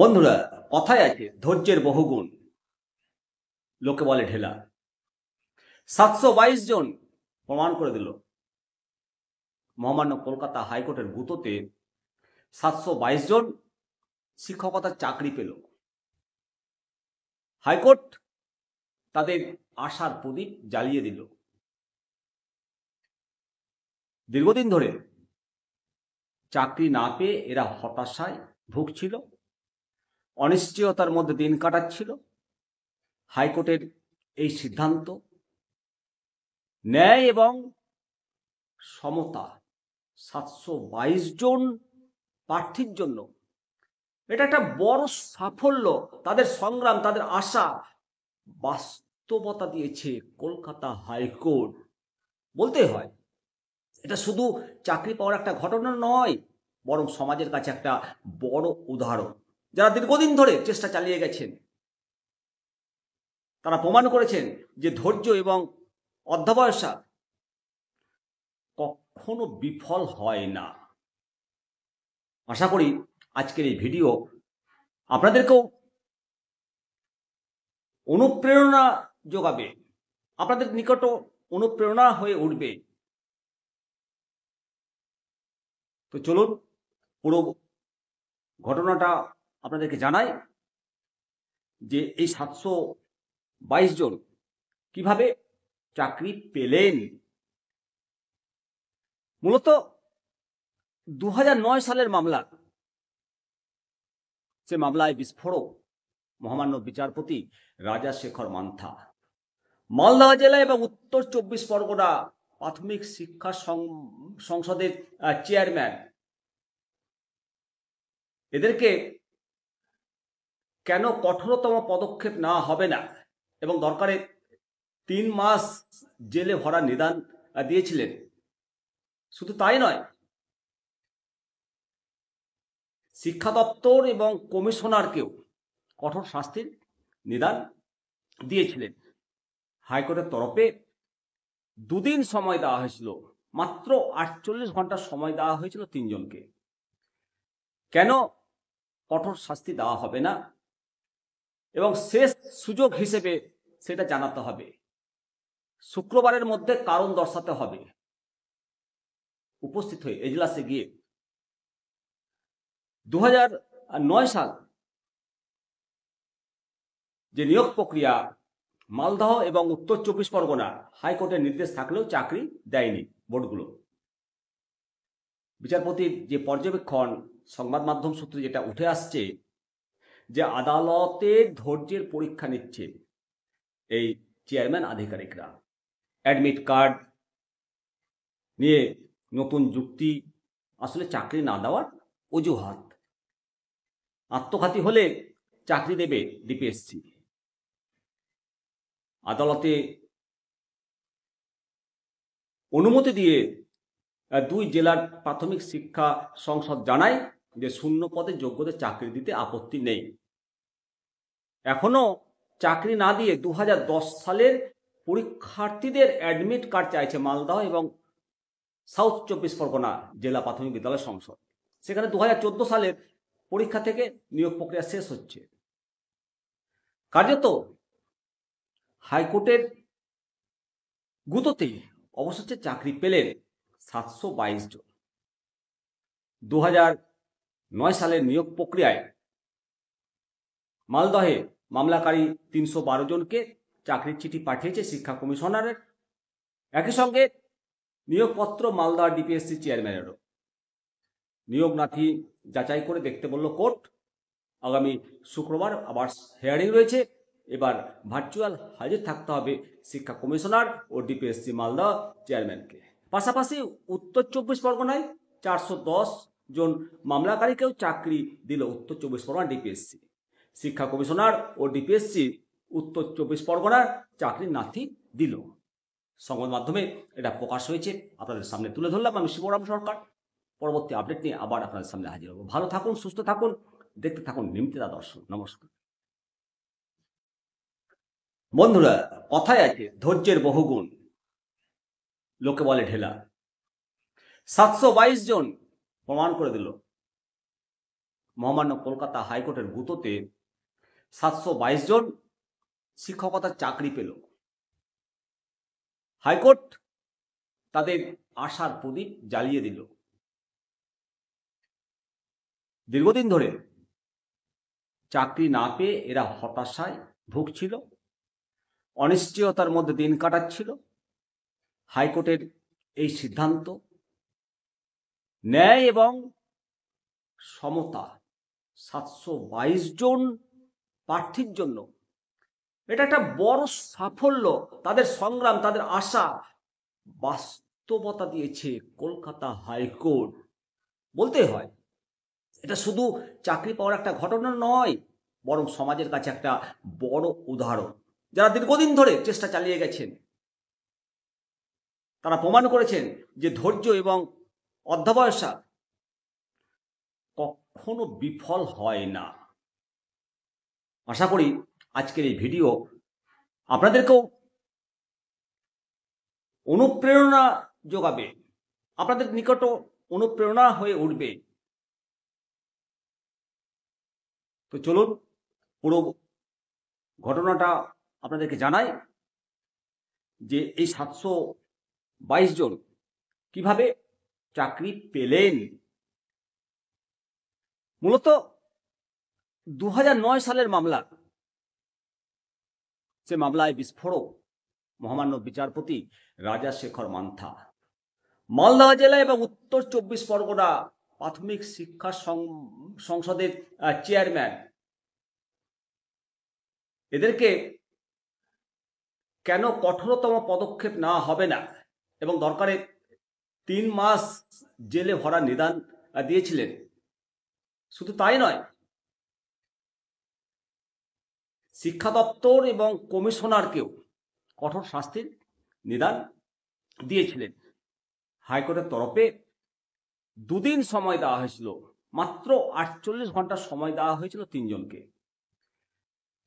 বন্ধুরা, কথায় আছে ধৈর্যের বহুগুণ, লোকে বলে ঢেলা। 722 জন প্রমাণ করে দিল মহামান্য কলকাতা হাইকোর্টের গুঁতোতে 722 জন শিক্ষকতার চাকরি পেল। হাইকোর্ট তাদের আশার প্রদীপ জ্বালিয়ে দিল। দীর্ঘদিন ধরে চাকরি না পেয়ে এরা হতাশায় ভুগছিল, অনিশ্চয়তার মধ্যে দিন কাটাচ্ছিল। হাইকোর্টের এই সিদ্ধান্ত ন্যায় এবং সমতা 722 জন প্রার্থীর জন্য এটা একটা বড় সাফল্য। তাদের সংগ্রাম, তাদের আশা বাস্তবতা দিয়েছে কলকাতা হাইকোর্ট। বলতে হয় এটা শুধু চাকরি পাওয়ার একটা ঘটনা নয়, বরং সমাজের কাছে একটা বড় উদাহরণ। যারা দীর্ঘদিন ধরে চেষ্টা চালিয়ে গেছেন, তারা প্রমাণ করেছেন যে ধৈর্য এবং অধ্যবসায় কখনো বিফল হয় না। আশা করি আজকের এই ভিডিও আপনাদেরকেও অনুপ্রেরণা যোগাবে, আপনাদের নিকট অনুপ্রেরণা হয়ে উঠবে। তো চলুন পুরো ঘটনাটা আপনাদেরকে জানাই যে এই 722 জন কিভাবে চাকরি পেলেন। মূলত 2009 সালের মামলা। সে মামলায় বিস্ফোরক মহামান্য বিচারপতি রাজাশেখর মান্থা, মালদহ জেলা এবং উত্তর 24 পরগনা প্রাথমিক শিক্ষা সংসদের চেয়ারম্যান, এদেরকে কেন কঠোরতম পদক্ষেপ নেওয়া হবে না এবং দরকারে 3 মাস জেলে ভরার নিদান দিয়েছিলেন। শুধু তাই নয়, শিক্ষা দপ্তর এবং কমিশনারকেও কঠোর শাস্তির নিদান দিয়েছিলেন। হাইকোর্টের তরফে 2 দিন সময় দেওয়া হয়েছিল, মাত্র 48 ঘন্টা সময় দেওয়া হয়েছিল 3 জনকে। কেন কঠোর শাস্তি দেওয়া হবে না এবং শেষ সুযোগ হিসেবে সেটা জানাতে হবে, শুক্রবারের মধ্যে কারণ দর্শাতে হবে। উপস্থিত হয়ে এজলাসে গিয়ে 2009 সাল যে নিয়োগ প্রক্রিয়া, মালদহ এবং উত্তর 24 পরগনা হাইকোর্টের নির্দেশ থাকলেও চাকরি দেয়নি বোর্ডগুলো। বিচারপতির যে পর্যবেক্ষণ, সংবাদ মাধ্যম সূত্রে যেটা উঠে আসছে, যে আদালতের ধৈর্যের পরীক্ষা নিচ্ছে এই চেয়ারম্যান আধিকারিকরা। অ্যাডমিট কার্ড নিয়ে নতুন যুক্তি, আসলে চাকরি না দেওয়ার অজুহাত। আত্মঘাতী হলে চাকরি দেবে ডিপিএসসি। আদালতে অনুমতি দিয়ে 2 জেলার প্রাথমিক শিক্ষা সংসদ জানায় যে শূন্য পদে যোগ্যদের চাকরি দিতে আপত্তি নেই। এখনো চাকরি না দিয়ে 2010 সালের পরীক্ষার্থীদের অ্যাডমিট কার্ড চাইছে মালদহ এবং সাউথ 24 পরগনা জেলা প্রাথমিক বিদ্যালয় সংসদ। সেখানে 2014 সালের পরীক্ষা থেকে নিয়োগ প্রক্রিয়া শেষ হচ্ছে। কার্যত হাইকোর্টের গুঁতোতে অবশেষে চাকরি পেলেন 722 জন। 2009 সালের নিয়োগ প্রক্রিয়ায় মালদহে মামলাকারী 312 জনকে চাকরির চিঠি পাঠিয়েছে শিক্ষা কমিশনারের। একই সঙ্গে নিয়োগপত্র মালদহ ডিপিএসসি চেয়ারম্যানেরও। নিয়োগ নথি যাচাই করে দেখতে বলল কোর্ট। আগামী শুক্রবার আবার হিয়ারিং রয়েছে। এবার ভার্চুয়াল হাজির থাকতে হবে শিক্ষা কমিশনার ও ডিপিএসসি মালদহ চেয়ারম্যানকে। পাশাপাশি উত্তর 24 পরগনায় 410 জন মামলাকারীকেও চাকরি দিল উত্তর 24 পরগনা ডিপিএসসি। শিক্ষা কমিশনার ও ডিপিএসসি উত্তর 24 পরগনার চাকরির নথি দিল। সংবাদ মাধ্যমে এটা প্রকাশ হয়েছে, আপনাদের সামনে তুলে ধরলাম। আমি শিবরাম সরকার। পরবর্তী আপডেট নিয়ে আবার আপনাদের সামনে হাজির হব। ভালো থাকুন, সুস্থ থাকুন, দেখতে থাকুন নিমতিদা দর্শন। নমস্কার। বন্ধুরা, কথায় আছে ধৈর্যের বহুগুণ, লোকে বলে ঢেলা। 722 জন প্রমাণ করে দিল মহামান্য কলকাতা হাইকোর্টের গুঁতোতে 722 জন শিক্ষকতার চাকরি পেল। হাইকোর্ট তাদের আশার প্রদীপ জ্বালিয়ে দিল। দীর্ঘদিন ধরে চাকরি না পেয়ে এরা হতাশায় ভুগছিল, অনিশ্চয়তার মধ্যে দিন কাটাচ্ছিল। হাইকোর্টের এই সিদ্ধান্ত ন্যায় এবং সমতা 722 জন প্রার্থীর জন্য এটা একটা বড় সাফল্য। তাদের সংগ্রাম, তাদের আশা বাস্তবতা দিয়েছে কলকাতা হাইকোর্ট। বলতে হয় এটা শুধু চাকরি পাওয়ার একটা ঘটনা নয়, বরং সমাজের কাছে একটা বড় উদাহরণ। যারা দীর্ঘদিন ধরে চেষ্টা চালিয়ে গেছেন, তারা প্রমাণ করেছেন যে ধৈর্য এবং অধ্যবসায় কখনো বিফল হয় না। আশা করি আজকের এই ভিডিও আপনাদেরকেও অনুপ্রেরণা যোগাবে, আপনাদের নিকট অনুপ্রেরণা হয়ে উঠবে। তো চলুন পুরো ঘটনাটা আপনাদেরকে জানাই যে এই 722 জন কিভাবে চাকরি পেলেন। মূলত 2009 সালের মামলা। সে মামলায় বিস্ফোরক মহামান্য বিচারপতি রাজাশেখর মান্থা, মালদহ জেলা এবং উত্তর 24 পরগনা প্রাথমিক শিক্ষা সংসদের চেয়ারম্যান, এদেরকে কেন কঠোরতম পদক্ষেপ নেওয়া হবে না এবং দরকারে 3 মাস জেলে ভরার নিদান দিয়েছিলেন। শুধু তাই নয়, শিক্ষা দপ্তর এবং কমিশনারকেও কঠোর শাস্তির নিদান দিয়েছিলেন। হাইকোর্টের তরফে 2 দিন সময় দেওয়া হয়েছিল, মাত্র 48 ঘন্টা সময় দেওয়া হয়েছিল 3 জনকে।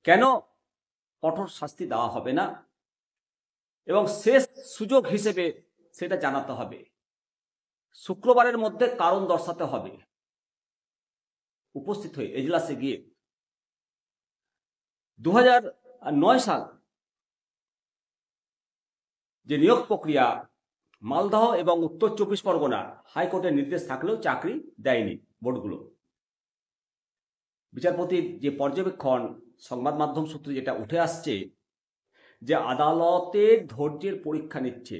কেন কঠোর শাস্তি দেওয়া হবে না এবং শেষ সুযোগ হিসেবে সেটা জানাতে হবে, শুক্রবারের মধ্যে কারণ দর্শাতে হবে। উপস্থিত হয়ে এজলাসে গিয়ে 2009 সাল যে নিয়োগ প্রক্রিয়া মালদহ এবং উত্তর 24 পরগনা হাইকোর্টের নির্দেশ থাকলেও চাকরি দেয়নি বোর্ডগুলো। বিচারপতির যে পর্যবেক্ষণ, সংবাদ মাধ্যম সূত্রে যেটা উঠে আসছে, যে আদালতের ধৈর্যের পরীক্ষা নিচ্ছে